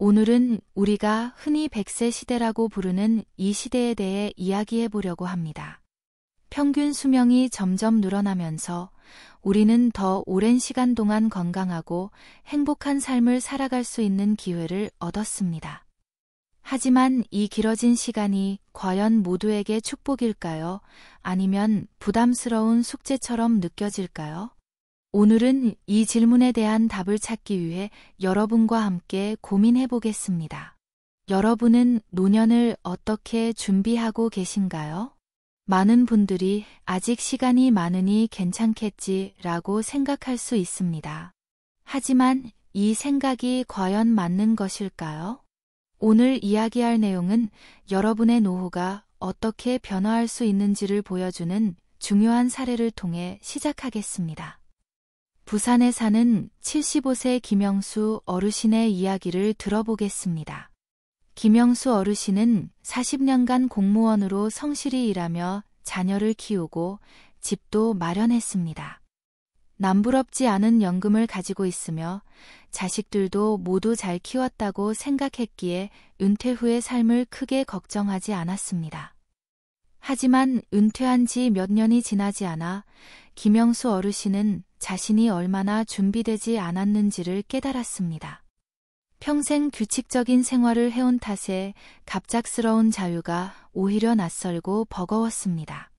오늘은 우리가 흔히 100세 시대라고 부르는 이 시대에 대해 이야기해 보려고 합니다. 평균 수명이 점점 늘어나면서 우리는 더 오랜 시간 동안 건강하고 행복한 삶을 살아갈 수 있는 기회를 얻었습니다. 하지만 이 길어진 시간이 과연 모두에게 축복일까요? 아니면 부담스러운 숙제처럼 느껴질까요? 오늘은 이 질문에 대한 답을 찾기 위해 여러분과 함께 고민해 보겠습니다. 여러분은 노년을 어떻게 준비하고 계신가요? 많은 분들이 아직 시간이 많으니 괜찮겠지라고 생각할 수 있습니다. 하지만 이 생각이 과연 맞는 것일까요? 오늘 이야기할 내용은 여러분의 노후가 어떻게 변화할 수 있는지를 보여주는 중요한 사례를 통해 시작하겠습니다. 부산에 사는 75세 김영수 어르신의 이야기를 들어보겠습니다. 김영수 어르신은 40년간 공무원으로 성실히 일하며 자녀를 키우고 집도 마련했습니다. 남부럽지 않은 연금을 가지고 있으며 자식들도 모두 잘 키웠다고 생각했기에 은퇴 후의 삶을 크게 걱정하지 않았습니다. 하지만 은퇴한 지 몇 년이 지나지 않아 김영수 어르신은 자신이 얼마나 준비되지 않았는지를 깨달았습니다. 평생 규칙적인 생활을 해온 탓에 갑작스러운 자유가 오히려 낯설고 버거웠습니다.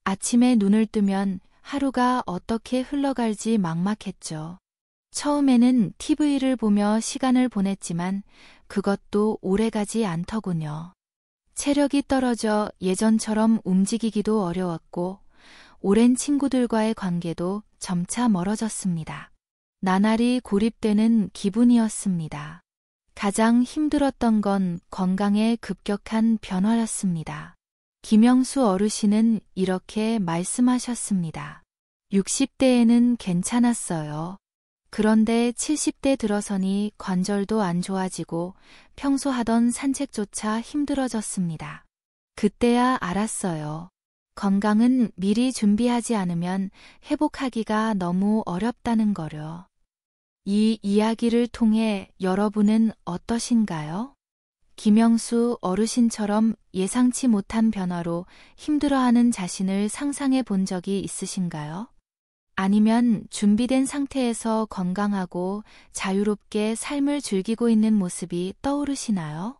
아침에 눈을 뜨면 하루가 어떻게 흘러갈지 막막했죠. 처음에는 TV를 보며 시간을 보냈지만 그것도 오래가지 않더군요. 체력이 떨어져 예전처럼 움직이기도 어려웠고 오랜 친구들과의 관계도 점차 멀어졌습니다. 나날이 고립되는 기분이었습니다. 가장 힘들었던 건 건강의 급격한 변화였습니다. 김영수 어르신은 이렇게 말씀하셨습니다. 60대에는 괜찮았어요. 그런데 70대 들어서니 관절도 안 좋아지고 평소 하던 산책조차 힘들어졌습니다. 그때야 알았어요. 건강은 미리 준비하지 않으면 회복하기가 너무 어렵다는 거요. 이 이야기를 통해 여러분은 어떠신가요? 김영수 어르신처럼 예상치 못한 변화로 힘들어하는 자신을 상상해 본 적이 있으신가요? 아니면 준비된 상태에서 건강하고 자유롭게 삶을 즐기고 있는 모습이 떠오르시나요?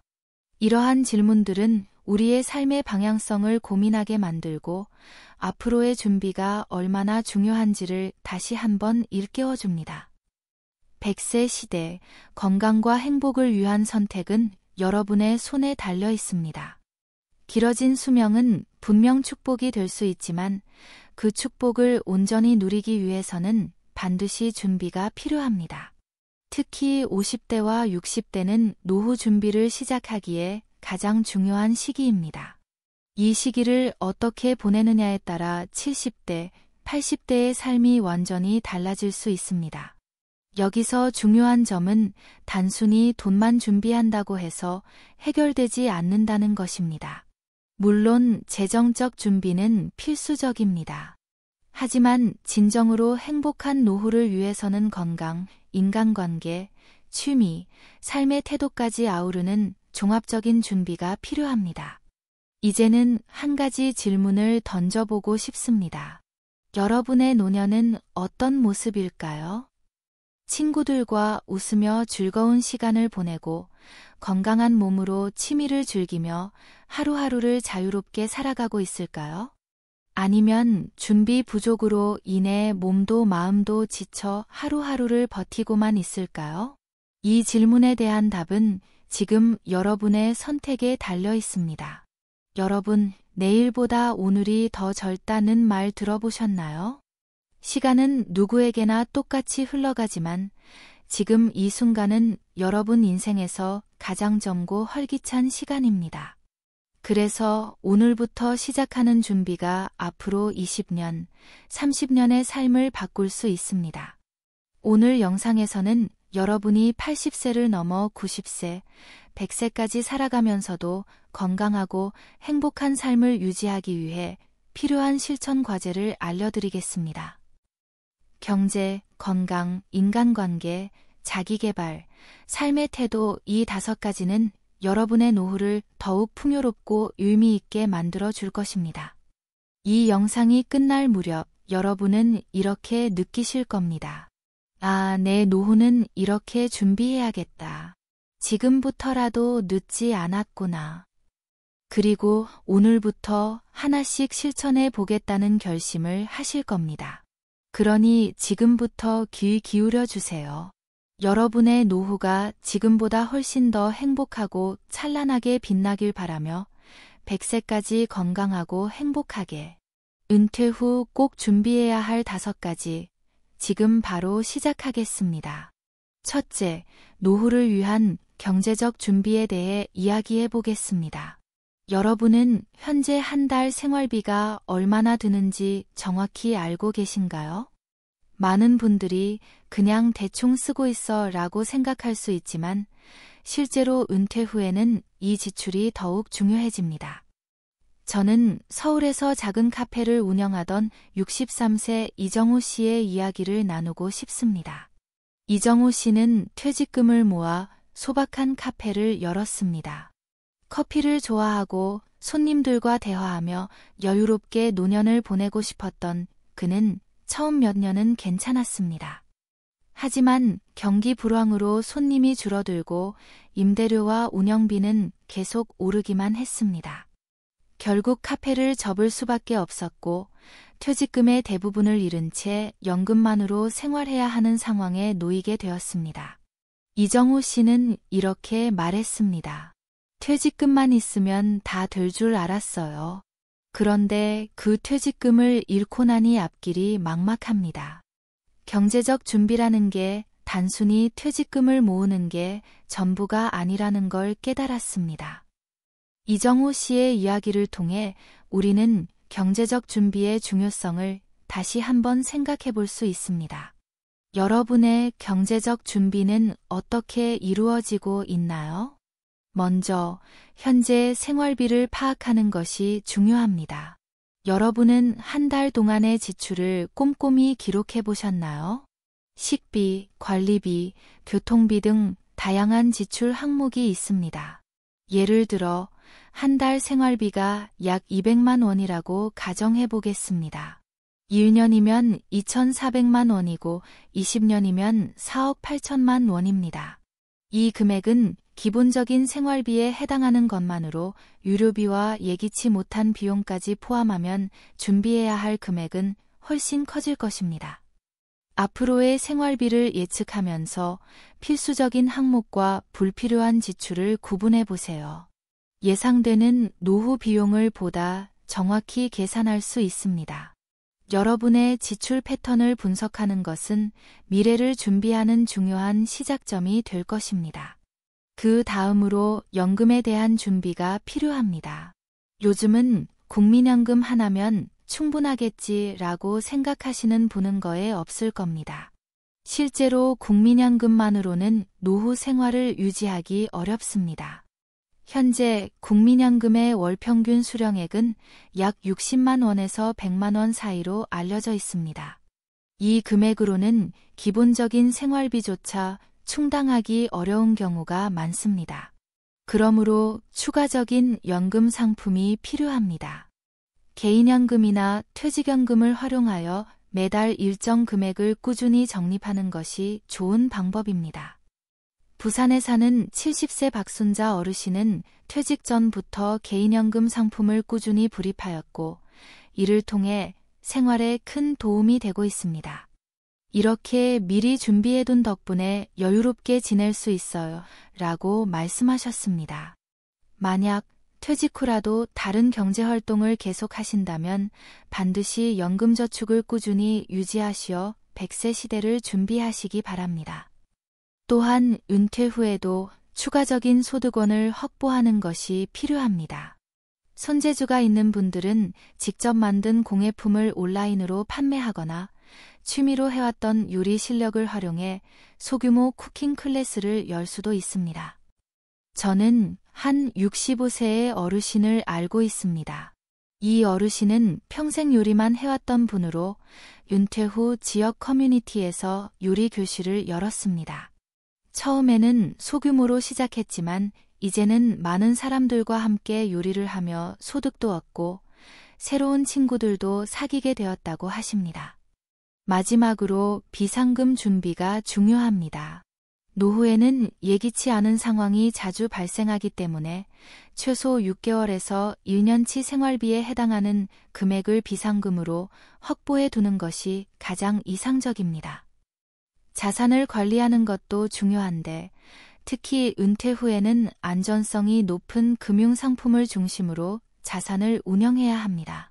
이러한 질문들은 우리의 삶의 방향성을 고민하게 만들고 앞으로의 준비가 얼마나 중요한지를 다시 한번 일깨워줍니다. 100세 시대, 건강과 행복을 위한 선택은 여러분의 손에 달려 있습니다. 길어진 수명은 분명 축복이 될 수 있지만 그 축복을 온전히 누리기 위해서는 반드시 준비가 필요합니다. 특히 50대와 60대는 노후 준비를 시작하기에 가장 중요한 시기입니다. 이 시기를 어떻게 보내느냐에 따라 70대, 80대의 삶이 완전히 달라질 수 있습니다. 여기서 중요한 점은 단순히 돈만 준비한다고 해서 해결되지 않는다는 것입니다. 물론 재정적 준비는 필수적입니다. 하지만 진정으로 행복한 노후를 위해서는 건강, 인간관계, 취미, 삶의 태도까지 아우르는 종합적인 준비가 필요합니다. 이제는 한 가지 질문을 던져보고 싶습니다. 여러분의 노년은 어떤 모습일까요? 친구들과 웃으며 즐거운 시간을 보내고 건강한 몸으로 취미를 즐기며 하루하루를 자유롭게 살아가고 있을까요? 아니면 준비 부족으로 인해 몸도 마음도 지쳐 하루하루를 버티고만 있을까요? 이 질문에 대한 답은 지금 여러분의 선택에 달려 있습니다. 여러분, 내일보다 오늘이 더 젊다는 말 들어보셨나요? 시간은 누구에게나 똑같이 흘러가지만 지금 이 순간은 여러분 인생에서 가장 젊고 활기찬 시간입니다. 그래서 오늘부터 시작하는 준비가 앞으로 20년, 30년의 삶을 바꿀 수 있습니다. 오늘 영상에서는 여러분이 80세를 넘어 90세, 100세까지 살아가면서도 건강하고 행복한 삶을 유지하기 위해 필요한 실천 과제를 알려드리겠습니다. 경제, 건강, 인간관계, 자기계발, 삶의 태도 이 5가지는 여러분의 노후를 더욱 풍요롭고 의미 있게 만들어 줄 것입니다. 이 영상이 끝날 무렵 여러분은 이렇게 느끼실 겁니다. 아, 내 노후는 이렇게 준비해야겠다. 지금부터라도 늦지 않았구나. 그리고 오늘부터 하나씩 실천해 보겠다는 결심을 하실 겁니다. 그러니 지금부터 귀 기울여 주세요. 여러분의 노후가 지금보다 훨씬 더 행복하고 찬란하게 빛나길 바라며 100세까지 건강하고 행복하게. 은퇴 후 꼭 준비해야 할 5가지. 지금 바로 시작하겠습니다. 첫째, 노후를 위한 경제적 준비에 대해 이야기해 보겠습니다. 여러분은 현재 한 달 생활비가 얼마나 드는지 정확히 알고 계신가요? 많은 분들이 그냥 대충 쓰고 있어 라고 생각할 수 있지만 실제로 은퇴 후에는 이 지출이 더욱 중요해집니다. 저는 서울에서 작은 카페를 운영하던 63세 이정호 씨의 이야기를 나누고 싶습니다. 이정호 씨는 퇴직금을 모아 소박한 카페를 열었습니다. 커피를 좋아하고 손님들과 대화하며 여유롭게 노년을 보내고 싶었던 그는 처음 몇 년은 괜찮았습니다. 하지만 경기 불황으로 손님이 줄어들고 임대료와 운영비는 계속 오르기만 했습니다. 결국 카페를 접을 수밖에 없었고 퇴직금의 대부분을 잃은 채 연금만으로 생활해야 하는 상황에 놓이게 되었습니다. 이정호 씨는 이렇게 말했습니다. 퇴직금만 있으면 다 될 줄 알았어요. 그런데 그 퇴직금을 잃고 나니 앞길이 막막합니다. 경제적 준비라는 게 단순히 퇴직금을 모으는 게 전부가 아니라는 걸 깨달았습니다. 이정호 씨의 이야기를 통해 우리는 경제적 준비의 중요성을 다시 한번 생각해 볼 수 있습니다. 여러분의 경제적 준비는 어떻게 이루어지고 있나요? 먼저 현재 생활비를 파악하는 것이 중요합니다. 여러분은 한 달 동안의 지출을 꼼꼼히 기록해 보셨나요? 식비, 관리비, 교통비 등 다양한 지출 항목이 있습니다. 예를 들어 한 달 생활비가 약 200만 원이라고 가정해 보겠습니다. 1년이면 2,400만 원이고 20년이면 4억 8천만 원입니다. 이 금액은 기본적인 생활비에 해당하는 것만으로 유료비와 예기치 못한 비용까지 포함하면 준비해야 할 금액은 훨씬 커질 것입니다. 앞으로의 생활비를 예측하면서 필수적인 항목과 불필요한 지출을 구분해 보세요. 예상되는 노후 비용을 보다 정확히 계산할 수 있습니다. 여러분의 지출 패턴을 분석하는 것은 미래를 준비하는 중요한 시작점이 될 것입니다. 그 다음으로 연금에 대한 준비가 필요합니다. 요즘은 국민연금 하나면 충분하겠지라고 생각하시는 분은 거의 없을 겁니다. 실제로 국민연금만으로는 노후 생활을 유지하기 어렵습니다. 현재 국민연금의 월 평균 수령액은 약 60만 원에서 100만 원 사이로 알려져 있습니다. 이 금액으로는 기본적인 생활비조차 충당하기 어려운 경우가 많습니다. 그러므로 추가적인 연금 상품이 필요합니다. 개인연금이나 퇴직연금을 활용하여 매달 일정 금액을 꾸준히 적립하는 것이 좋은 방법입니다. 부산에 사는 70세 박순자 어르신은 퇴직 전부터 개인연금 상품을 꾸준히 불입하였고 이를 통해 생활에 큰 도움이 되고 있습니다. 이렇게 미리 준비해둔 덕분에 여유롭게 지낼 수 있어요 라고 말씀하셨습니다. 만약 퇴직 후라도 다른 경제활동을 계속하신다면 반드시 연금저축을 꾸준히 유지하시어 100세 시대를 준비하시기 바랍니다. 또한 은퇴 후에도 추가적인 소득원을 확보하는 것이 필요합니다. 손재주가 있는 분들은 직접 만든 공예품을 온라인으로 판매하거나 취미로 해왔던 요리 실력을 활용해 소규모 쿠킹 클래스를 열 수도 있습니다. 저는 한 65세의 어르신을 알고 있습니다. 이 어르신은 평생 요리만 해왔던 분으로 은퇴 후 지역 커뮤니티에서 요리 교실을 열었습니다. 처음에는 소규모로 시작했지만 이제는 많은 사람들과 함께 요리를 하며 소득도 얻고 새로운 친구들도 사귀게 되었다고 하십니다. 마지막으로 비상금 준비가 중요합니다. 노후에는 예기치 않은 상황이 자주 발생하기 때문에 최소 6개월에서 1년치 생활비에 해당하는 금액을 비상금으로 확보해 두는 것이 가장 이상적입니다. 자산을 관리하는 것도 중요한데 특히 은퇴 후에는 안전성이 높은 금융상품을 중심으로 자산을 운영해야 합니다.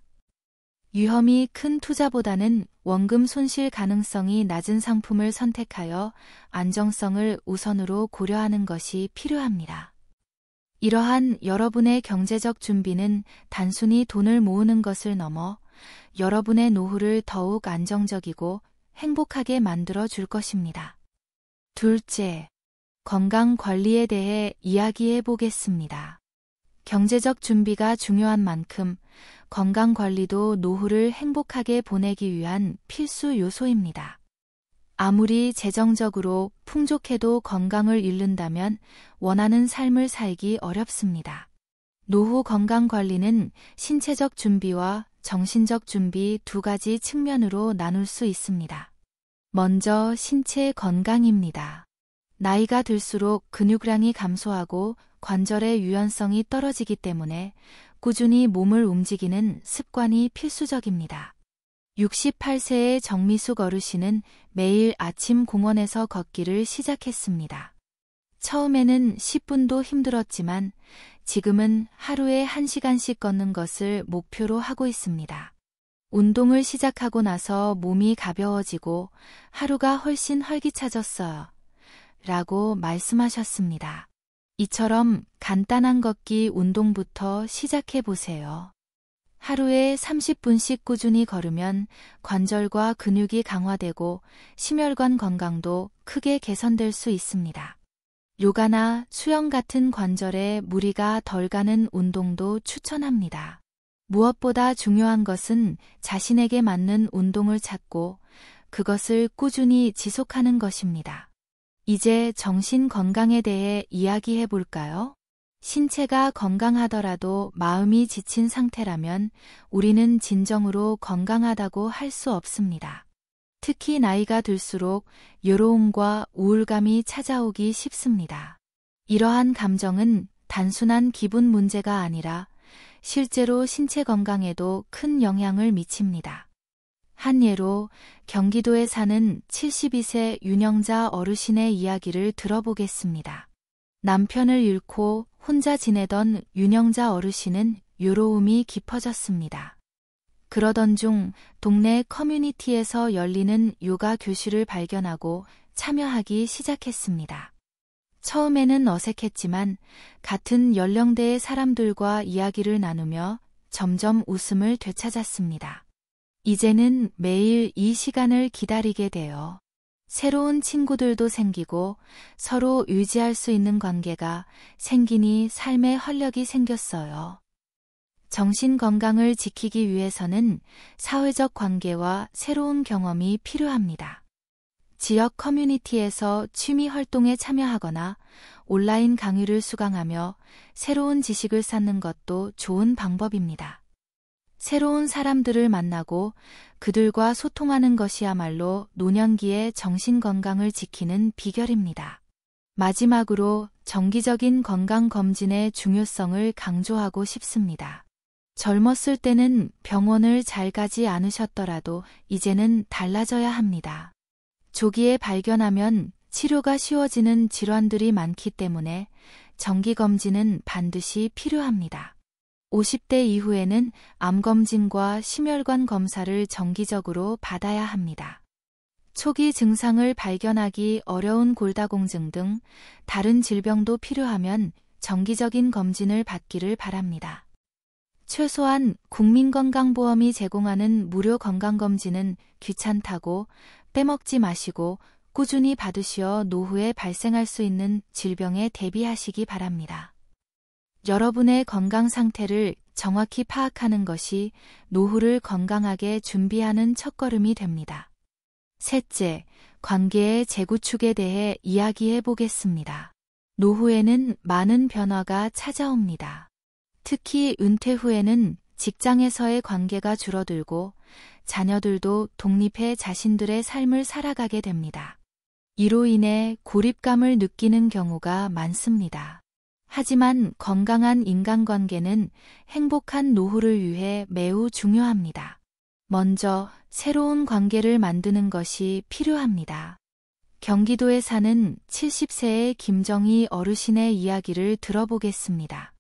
위험이 큰 투자보다는 원금 손실 가능성이 낮은 상품을 선택하여 안정성을 우선으로 고려하는 것이 필요합니다. 이러한 여러분의 경제적 준비는 단순히 돈을 모으는 것을 넘어 여러분의 노후를 더욱 안정적이고 행복하게 만들어 줄 것입니다. 둘째, 건강 관리에 대해 이야기해 보겠습니다. 경제적 준비가 중요한 만큼 건강 관리도 노후를 행복하게 보내기 위한 필수 요소입니다. 아무리 재정적으로 풍족해도 건강을 잃는다면 원하는 삶을 살기 어렵습니다. 노후 건강 관리는 신체적 준비와 정신적 준비 두 가지 측면으로 나눌 수 있습니다. 먼저 신체 건강입니다. 나이가 들수록 근육량이 감소하고 관절의 유연성이 떨어지기 때문에 꾸준히 몸을 움직이는 습관이 필수적입니다. 68세의 정미숙 어르신은 매일 아침 공원에서 걷기를 시작했습니다. 처음에는 10분도 힘들었지만 지금은 하루에 1시간씩 걷는 것을 목표로 하고 있습니다. 운동을 시작하고 나서 몸이 가벼워지고 하루가 훨씬 활기차졌어요. 라고 말씀하셨습니다. 이처럼 간단한 걷기 운동부터 시작해 보세요. 하루에 30분씩 꾸준히 걸으면 관절과 근육이 강화되고 심혈관 건강도 크게 개선될 수 있습니다. 요가나 수영 같은 관절에 무리가 덜 가는 운동도 추천합니다. 무엇보다 중요한 것은 자신에게 맞는 운동을 찾고 그것을 꾸준히 지속하는 것입니다. 이제 정신 건강에 대해 이야기해 볼까요? 신체가 건강하더라도 마음이 지친 상태라면 우리는 진정으로 건강하다고 할 수 없습니다. 특히 나이가 들수록 외로움과 우울감이 찾아오기 쉽습니다. 이러한 감정은 단순한 기분 문제가 아니라 실제로 신체 건강에도 큰 영향을 미칩니다. 한 예로 경기도에 사는 72세 윤영자 어르신의 이야기를 들어보겠습니다. 남편을 잃고 혼자 지내던 윤영자 어르신은 외로움이 깊어졌습니다. 그러던 중 동네 커뮤니티에서 열리는 요가 교실을 발견하고 참여하기 시작했습니다. 처음에는 어색했지만 같은 연령대의 사람들과 이야기를 나누며 점점 웃음을 되찾았습니다. 이제는 매일 이 시간을 기다리게 돼요. 새로운 친구들도 생기고 서로 유지할 수 있는 관계가 생기니 삶에 활력이 생겼어요. 정신 건강을 지키기 위해서는 사회적 관계와 새로운 경험이 필요합니다. 지역 커뮤니티에서 취미 활동에 참여하거나 온라인 강의를 수강하며 새로운 지식을 쌓는 것도 좋은 방법입니다. 새로운 사람들을 만나고 그들과 소통하는 것이야말로 노년기의 정신 건강을 지키는 비결입니다. 마지막으로 정기적인 건강검진의 중요성을 강조하고 싶습니다. 젊었을 때는 병원을 잘 가지 않으셨더라도 이제는 달라져야 합니다. 조기에 발견하면 치료가 쉬워지는 질환들이 많기 때문에 정기검진은 반드시 필요합니다. 50대 이후에는 암검진과 심혈관 검사를 정기적으로 받아야 합니다. 초기 증상을 발견하기 어려운 골다공증 등 다른 질병도 필요하면 정기적인 검진을 받기를 바랍니다. 최소한 국민건강보험이 제공하는 무료 건강검진은 귀찮다고 빼먹지 마시고 꾸준히 받으시어 노후에 발생할 수 있는 질병에 대비하시기 바랍니다. 여러분의 건강 상태를 정확히 파악하는 것이 노후를 건강하게 준비하는 첫걸음이 됩니다. 셋째, 관계의 재구축에 대해 이야기해 보겠습니다. 노후에는 많은 변화가 찾아옵니다. 특히 은퇴 후에는 직장에서의 관계가 줄어들고 자녀들도 독립해 자신들의 삶을 살아가게 됩니다. 이로 인해 고립감을 느끼는 경우가 많습니다. 하지만 건강한 인간관계는 행복한 노후를 위해 매우 중요합니다. 먼저 새로운 관계를 만드는 것이 필요합니다. 경기도에 사는 70세의 김정희 어르신의 이야기를 들어보겠습니다.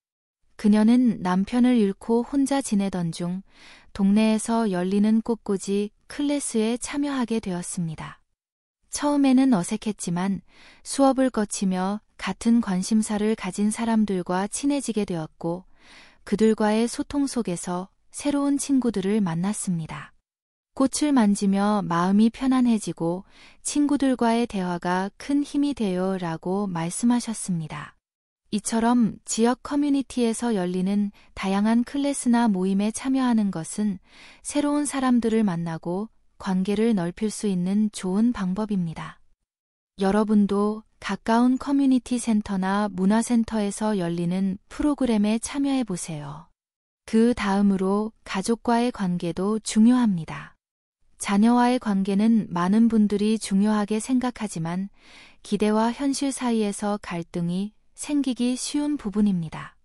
그녀는 남편을 잃고 혼자 지내던 중 동네에서 열리는 꽃꽂이 클래스에 참여하게 되었습니다. 처음에는 어색했지만 수업을 거치며 같은 관심사를 가진 사람들과 친해지게 되었고 그들과의 소통 속에서 새로운 친구들을 만났습니다. 꽃을 만지며 마음이 편안해지고 친구들과의 대화가 큰 힘이 돼요 라고 말씀하셨습니다. 이처럼 지역 커뮤니티에서 열리는 다양한 클래스나 모임에 참여하는 것은 새로운 사람들을 만나고 관계를 넓힐 수 있는 좋은 방법입니다. 여러분도 가까운 커뮤니티 센터나 문화센터에서 열리는 프로그램에 참여해 보세요. 그 다음으로 가족과의 관계도 중요합니다. 자녀와의 관계는 많은 분들이 중요하게 생각하지만 기대와 현실 사이에서 갈등이 생기기 쉬운 부분입니다.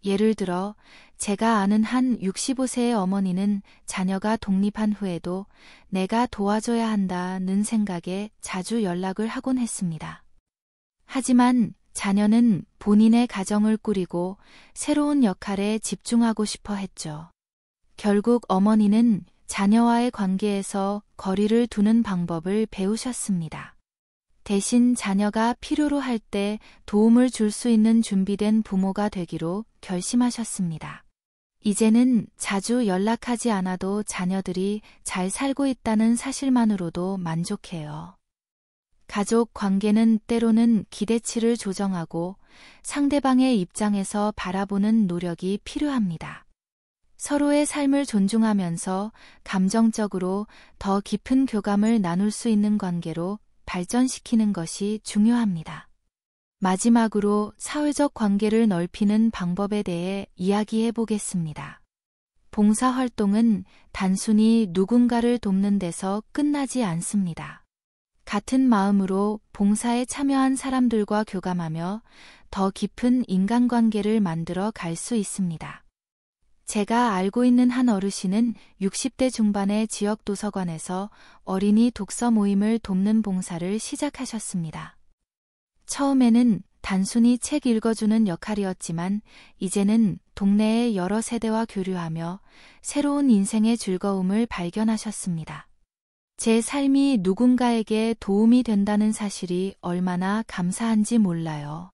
예를 들어 제가 아는 한 65세의 어머니는 자녀가 독립한 후에도 내가 도와줘야 한다는 생각에 자주 연락을 하곤 했습니다. 하지만 자녀는 본인의 가정을 꾸리고 새로운 역할에 집중하고 싶어 했죠. 결국 어머니는 자녀와의 관계에서 거리를 두는 방법을 배우셨습니다. 대신 자녀가 필요로 할 때 도움을 줄 수 있는 준비된 부모가 되기로 결심하셨습니다. 이제는 자주 연락하지 않아도 자녀들이 잘 살고 있다는 사실만으로도 만족해요. 가족 관계는 때로는 기대치를 조정하고 상대방의 입장에서 바라보는 노력이 필요합니다. 서로의 삶을 존중하면서 감정적으로 더 깊은 교감을 나눌 수 있는 관계로 발전시키는 것이 중요합니다. 마지막으로 사회적 관계를 넓히는 방법에 대해 이야기해 보겠습니다. 봉사활동은 단순히 누군가를 돕는 데서 끝나지 않습니다. 같은 마음으로 봉사에 참여한 사람들과 교감하며 더 깊은 인간관계를 만들어 갈 수 있습니다. 제가 알고 있는 한 어르신은 60대 중반의 지역 도서관에서 어린이 독서 모임을 돕는 봉사를 시작하셨습니다. 처음에는 단순히 책 읽어주는 역할이었지만 이제는 동네의 여러 세대와 교류하며 새로운 인생의 즐거움을 발견하셨습니다. 제 삶이 누군가에게 도움이 된다는 사실이 얼마나 감사한지 몰라요.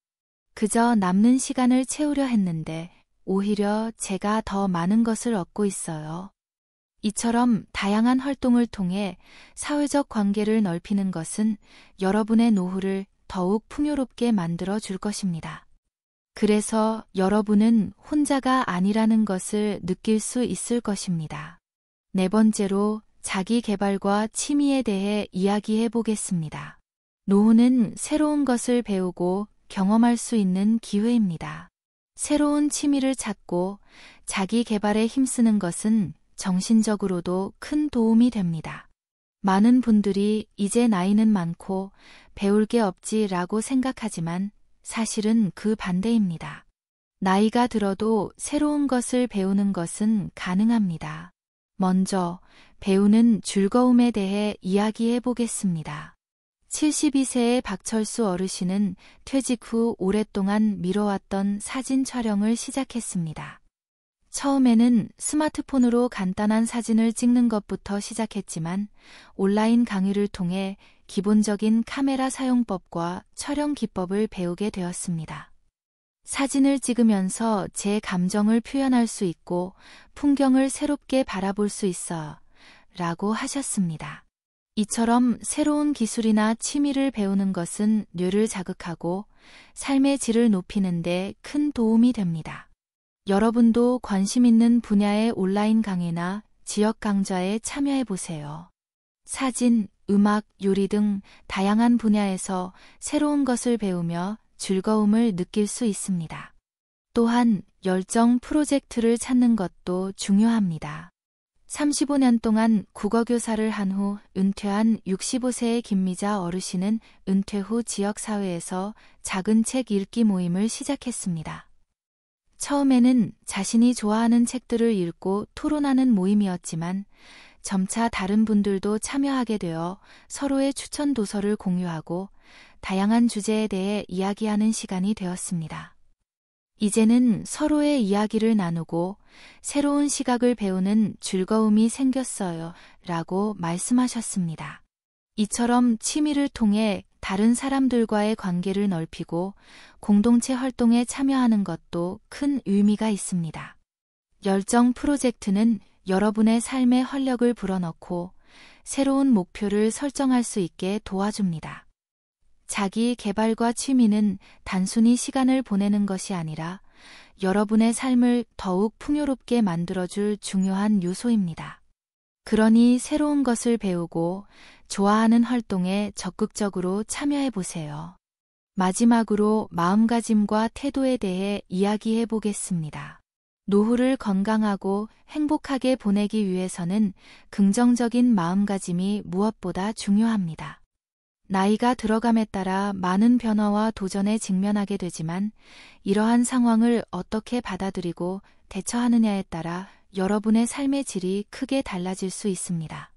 그저 남는 시간을 채우려 했는데 오히려 제가 더 많은 것을 얻고 있어요. 이처럼 다양한 활동을 통해 사회적 관계를 넓히는 것은 여러분의 노후를 더욱 풍요롭게 만들어 줄 것입니다. 그래서 여러분은 혼자가 아니라는 것을 느낄 수 있을 것입니다. 네 번째로 자기 개발과 취미에 대해 이야기해 보겠습니다. 노후는 새로운 것을 배우고 경험할 수 있는 기회입니다. 새로운 취미를 찾고 자기 개발에 힘쓰는 것은 정신적으로도 큰 도움이 됩니다. 많은 분들이 이제 나이는 많고 배울 게 없지라고 생각하지만 사실은 그 반대입니다. 나이가 들어도 새로운 것을 배우는 것은 가능합니다. 먼저 배우는 즐거움에 대해 이야기해 보겠습니다. 72세의 박철수 어르신은 퇴직 후 오랫동안 미뤄왔던 사진 촬영을 시작했습니다. 처음에는 스마트폰으로 간단한 사진을 찍는 것부터 시작했지만 온라인 강의를 통해 기본적인 카메라 사용법과 촬영 기법을 배우게 되었습니다. 사진을 찍으면서 제 감정을 표현할 수 있고 풍경을 새롭게 바라볼 수 있어 라고 하셨습니다. 이처럼 새로운 기술이나 취미를 배우는 것은 뇌를 자극하고 삶의 질을 높이는 데 큰 도움이 됩니다. 여러분도 관심 있는 분야의 온라인 강의나 지역 강좌에 참여해 보세요. 사진, 음악, 요리 등 다양한 분야에서 새로운 것을 배우며 즐거움을 느낄 수 있습니다. 또한 열정 프로젝트를 찾는 것도 중요합니다. 35년 동안 국어교사를 한 후 은퇴한 65세의 김미자 어르신은 은퇴 후 지역사회에서 작은 책 읽기 모임을 시작했습니다. 처음에는 자신이 좋아하는 책들을 읽고 토론하는 모임이었지만 점차 다른 분들도 참여하게 되어 서로의 추천 도서를 공유하고 다양한 주제에 대해 이야기하는 시간이 되었습니다. 이제는 서로의 이야기를 나누고 새로운 시각을 배우는 즐거움이 생겼어요 라고 말씀하셨습니다. 이처럼 취미를 통해 다른 사람들과의 관계를 넓히고 공동체 활동에 참여하는 것도 큰 의미가 있습니다. 열정 프로젝트는 여러분의 삶에 활력을 불어넣고 새로운 목표를 설정할 수 있게 도와줍니다. 자기 개발과 취미는 단순히 시간을 보내는 것이 아니라 여러분의 삶을 더욱 풍요롭게 만들어줄 중요한 요소입니다. 그러니 새로운 것을 배우고 좋아하는 활동에 적극적으로 참여해 보세요. 마지막으로 마음가짐과 태도에 대해 이야기해 보겠습니다. 노후를 건강하고 행복하게 보내기 위해서는 긍정적인 마음가짐이 무엇보다 중요합니다. 나이가 들어감에 따라 많은 변화와 도전에 직면하게 되지만 이러한 상황을 어떻게 받아들이고 대처하느냐에 따라 여러분의 삶의 질이 크게 달라질 수 있습니다.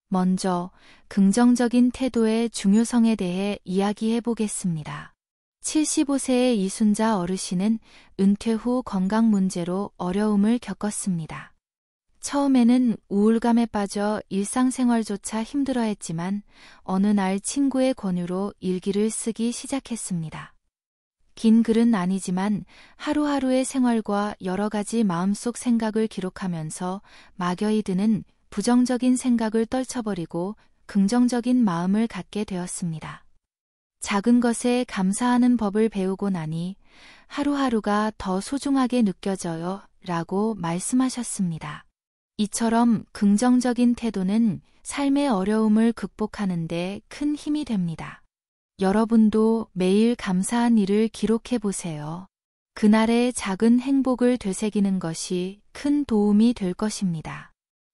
먼저 긍정적인 태도의 중요성에 대해 이야기해 보겠습니다. 75세의 이순자 어르신은 은퇴 후 건강 문제로 어려움을 겪었습니다. 처음에는 우울감에 빠져 일상생활조차 힘들어했지만 어느 날 친구의 권유로 일기를 쓰기 시작했습니다. 긴 글은 아니지만 하루하루의 생활과 여러 가지 마음속 생각을 기록하면서 막연히 드는 부정적인 생각을 떨쳐버리고 긍정적인 마음을 갖게 되었습니다. 작은 것에 감사하는 법을 배우고 나니 하루하루가 더 소중하게 느껴져요 라고 말씀하셨습니다. 이처럼 긍정적인 태도는 삶의 어려움을 극복하는 데 큰 힘이 됩니다. 여러분도 매일 감사한 일을 기록해 보세요. 그날의 작은 행복을 되새기는 것이 큰 도움이 될 것입니다.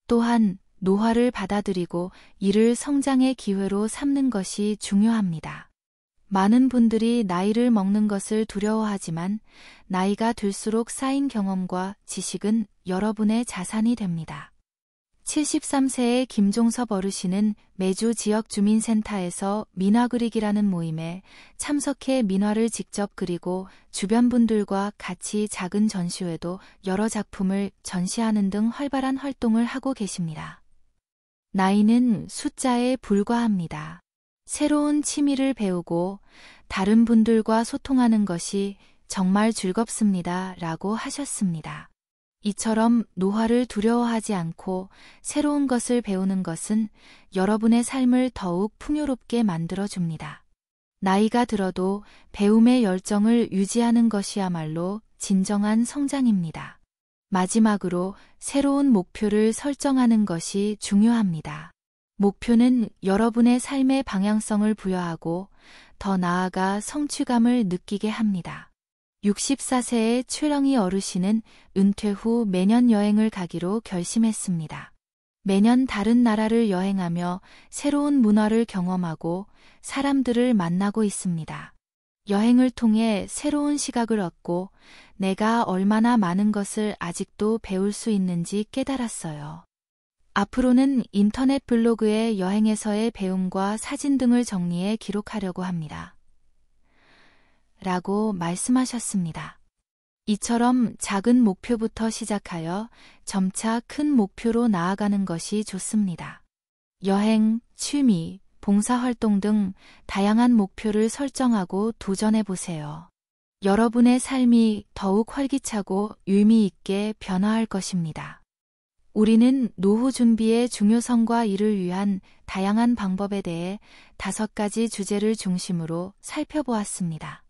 또한 노화를 받아들이고 이를 성장의 기회로 삼는 것이 중요합니다. 많은 분들이 나이를 먹는 것을 두려워하지만 나이가 들수록 쌓인 경험과 지식은 여러분의 자산이 됩니다. 73세의 김종섭 어르신은 매주 지역 주민센터에서 민화 그리기라는 모임에 참석해 민화를 직접 그리고 주변 분들과 같이 작은 전시회도 여러 작품을 전시하는 등 활발한 활동을 하고 계십니다. 나이는 숫자에 불과합니다. 새로운 취미를 배우고 다른 분들과 소통하는 것이 정말 즐겁습니다 라고 하셨습니다. 이처럼 노화를 두려워하지 않고 새로운 것을 배우는 것은 여러분의 삶을 더욱 풍요롭게 만들어줍니다. 나이가 들어도 배움의 열정을 유지하는 것이야말로 진정한 성장입니다. 마지막으로 새로운 목표를 설정하는 것이 중요합니다. 목표는 여러분의 삶의 방향성을 부여하고 더 나아가 성취감을 느끼게 합니다. 64세의 최렁이 어르신은 은퇴 후 매년 여행을 가기로 결심했습니다. 매년 다른 나라를 여행하며 새로운 문화를 경험하고 사람들을 만나고 있습니다. 여행을 통해 새로운 시각을 얻고 내가 얼마나 많은 것을 아직도 배울 수 있는지 깨달았어요. 앞으로는 인터넷 블로그에 여행에서의 배움과 사진 등을 정리해 기록하려고 합니다. 라고 말씀하셨습니다. 이처럼 작은 목표부터 시작하여 점차 큰 목표로 나아가는 것이 좋습니다. 여행, 취미, 봉사활동 등 다양한 목표를 설정하고 도전해 보세요. 여러분의 삶이 더욱 활기차고 의미 있게 변화할 것입니다. 우리는 노후 준비의 중요성과 이를 위한 다양한 방법에 대해 5가지 주제를 중심으로 살펴보았습니다.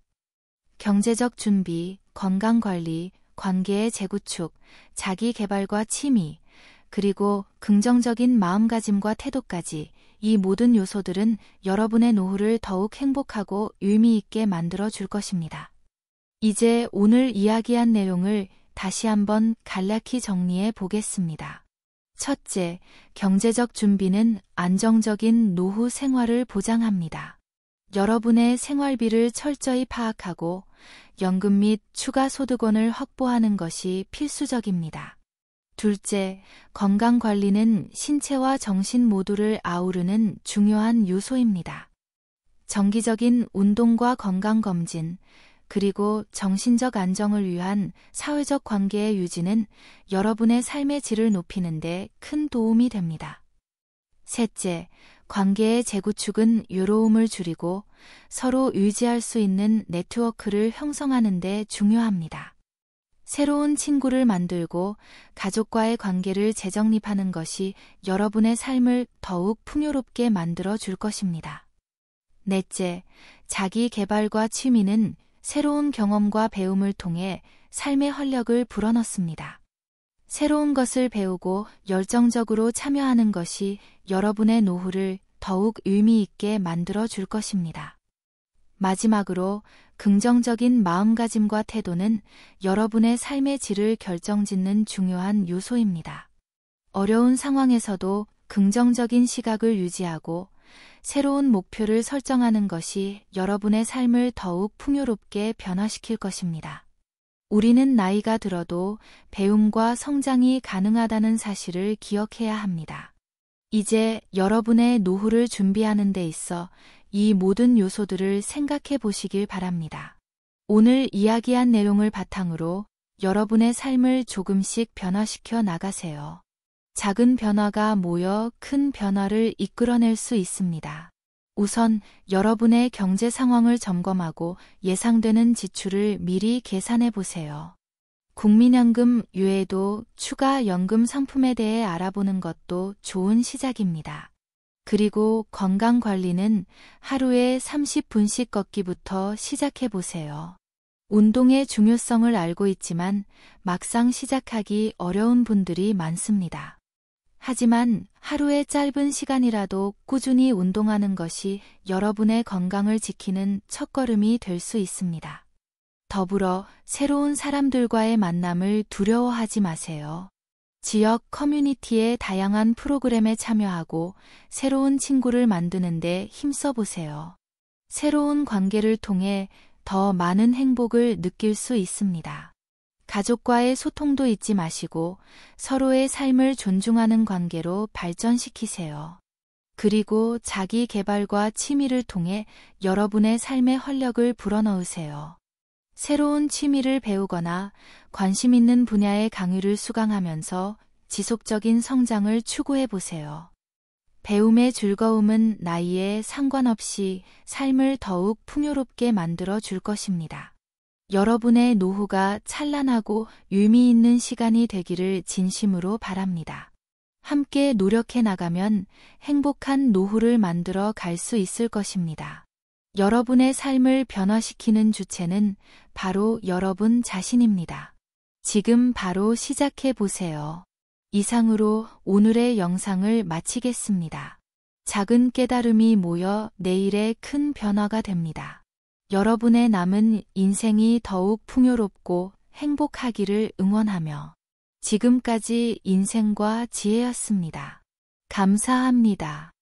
경제적 준비, 건강관리, 관계의 재구축, 자기 개발과 취미, 그리고 긍정적인 마음가짐과 태도까지 이 모든 요소들은 여러분의 노후를 더욱 행복하고 의미 있게 만들어 줄 것입니다. 이제 오늘 이야기한 내용을 다시 한번 간략히 정리해 보겠습니다. 첫째, 경제적 준비는 안정적인 노후 생활을 보장합니다. 여러분의 생활비를 철저히 파악하고 연금 및 추가 소득원을 확보하는 것이 필수적입니다. 둘째, 건강 관리는 신체와 정신 모두를 아우르는 중요한 요소입니다. 정기적인 운동과 건강검진, 그리고 정신적 안정을 위한 사회적 관계의 유지는 여러분의 삶의 질을 높이는 데 큰 도움이 됩니다. 셋째, 관계의 재구축은 외로움을 줄이고 서로 의지할 수 있는 네트워크를 형성하는 데 중요합니다. 새로운 친구를 만들고 가족과의 관계를 재정립하는 것이 여러분의 삶을 더욱 풍요롭게 만들어 줄 것입니다. 넷째, 자기 개발과 취미는 새로운 경험과 배움을 통해 삶의 활력을 불어넣습니다. 새로운 것을 배우고 열정적으로 참여하는 것이 여러분의 노후를 더욱 의미 있게 만들어 줄 것입니다. 마지막으로 긍정적인 마음가짐과 태도는 여러분의 삶의 질을 결정짓는 중요한 요소입니다. 어려운 상황에서도 긍정적인 시각을 유지하고 새로운 목표를 설정하는 것이 여러분의 삶을 더욱 풍요롭게 변화시킬 것입니다. 우리는 나이가 들어도 배움과 성장이 가능하다는 사실을 기억해야 합니다. 이제 여러분의 노후를 준비하는 데 있어 이 모든 요소들을 생각해 보시길 바랍니다. 오늘 이야기한 내용을 바탕으로 여러분의 삶을 조금씩 변화시켜 나가세요. 작은 변화가 모여 큰 변화를 이끌어낼 수 있습니다. 우선 여러분의 경제 상황을 점검하고 예상되는 지출을 미리 계산해 보세요. 국민연금 외에도 추가 연금 상품에 대해 알아보는 것도 좋은 시작입니다. 그리고 건강관리는 하루에 30분씩 걷기부터 시작해 보세요. 운동의 중요성을 알고 있지만 막상 시작하기 어려운 분들이 많습니다. 하지만 하루에 짧은 시간이라도 꾸준히 운동하는 것이 여러분의 건강을 지키는 첫걸음이 될 수 있습니다. 더불어 새로운 사람들과의 만남을 두려워하지 마세요. 지역 커뮤니티의 다양한 프로그램에 참여하고 새로운 친구를 만드는 데 힘써 보세요. 새로운 관계를 통해 더 많은 행복을 느낄 수 있습니다. 가족과의 소통도 잊지 마시고 서로의 삶을 존중하는 관계로 발전시키세요. 그리고 자기 개발과 취미를 통해 여러분의 삶의 활력을 불어넣으세요. 새로운 취미를 배우거나 관심 있는 분야의 강의를 수강하면서 지속적인 성장을 추구해 보세요. 배움의 즐거움은 나이에 상관없이 삶을 더욱 풍요롭게 만들어 줄 것입니다. 여러분의 노후가 찬란하고 의미 있는 시간이 되기를 진심으로 바랍니다. 함께 노력해 나가면 행복한 노후를 만들어 갈 수 있을 것입니다. 여러분의 삶을 변화시키는 주체는 바로 여러분 자신입니다. 지금 바로 시작해 보세요. 이상으로 오늘의 영상을 마치겠습니다. 작은 깨달음이 모여 내일의 큰 변화가 됩니다. 여러분의 남은 인생이 더욱 풍요롭고 행복하기를 응원하며 지금까지 인생과 지혜였습니다. 감사합니다.